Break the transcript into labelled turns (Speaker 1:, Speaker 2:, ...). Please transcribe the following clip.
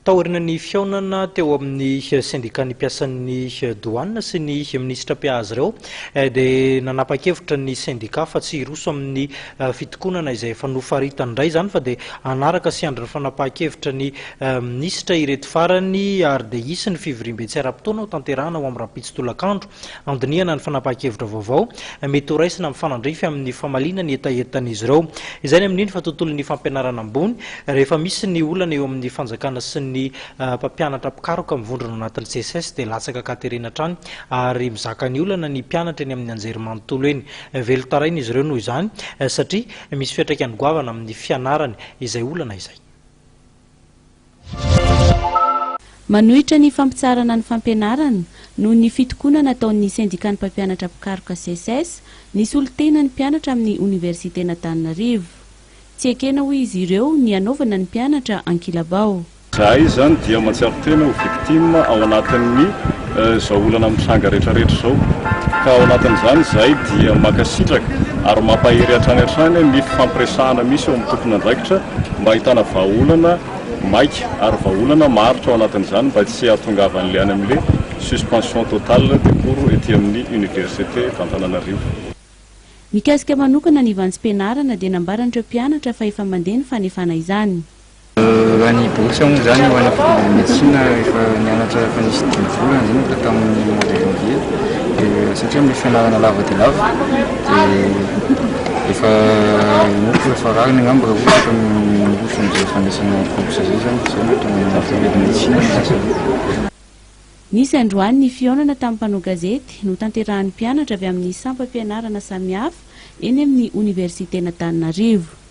Speaker 1: Taorina ny fiaonana teo amin'ny sendikan'ny mpiasan'ny douane sy ny ministra mpiazy ireo dia nanapa-kevitra ny sendika fa tsy hiroso amin'ny fitokonana izay efa nofaritany indray izany fa dia anaraka sy andriny fanapa-kevitra ny ministra ireto farany ary dia hisy ny fivoriam-betsy ara-potoana ho tanterahana ho amin'ny rapitsy-tolakandro andinihana ny fanapa-kevitra vaovao mety ho raisina amin'ny fanandrify amin'ny famaliana ny etaentan'izy ireo. Izay ny amin'iny fa tontolon'ny fampianarana ambony rehefa misy ny olana eo amin'ny fanjakana sy ny mpampianatra mpikaroka mivondrona anatin'ny CSS dia latsaka anka-terena hatrany ary mizaka ny olana ny mpianatra eny amin'ny anjerimanontolo eny. Velo taraina izy ireo noho izany satria misy fiantraikany goavana amin'ny fianarany izay olana izay.
Speaker 2: Manohitra ny fampitsarana ny fampianarana noho ny fitokonana ataon'ny sendikan'ny mpampianatra mpikaroka CSS nisy olo-tena ny mpianatra amin'ny oniversitena Antananarivo. Tsy ekena hoy izy ireo ny anaovana ny mpianatra ankilabao.
Speaker 3: Zahay zany dia matsiaro tena ho victime ao anatin'ny zao olana mitranga rehetrarehetra zao. Ka ao anatin'izany zahay dia makasitraka ary mampahery hatrany ny fampiresahana misy eo amin'ny tompon'andraikitra mba ahitana vahaolana maika ary vahaolana maharitra ao anatin'izany mba tsy hahatongavan'ilay any amin'ilay suspension totale de cours ety amin'ny université d'Antananarivo.
Speaker 2: Mikasika manokana ny vansim-pianarana dia nambaran'ireo mpianatra fa efa mandeha ny fanefana izany.
Speaker 4: Any bourse moa zany ho ana médecine efa nianatra efa nisy 10 volana zany ka tamin'ny mois de janvier satria amin'ny fianarana lava dia lava dia efa moko efa rariny angamba raha ohatra fa miroso amin'izay fandraisana bourse zay zany zany médecine
Speaker 2: Nisy androany ny fiaonana tamin'ny mpanao gazety no tanterahan'ny mpianatra avy amin'ny sampam-pianarana samihafa eny amin'ny oniversitena Antananarivo.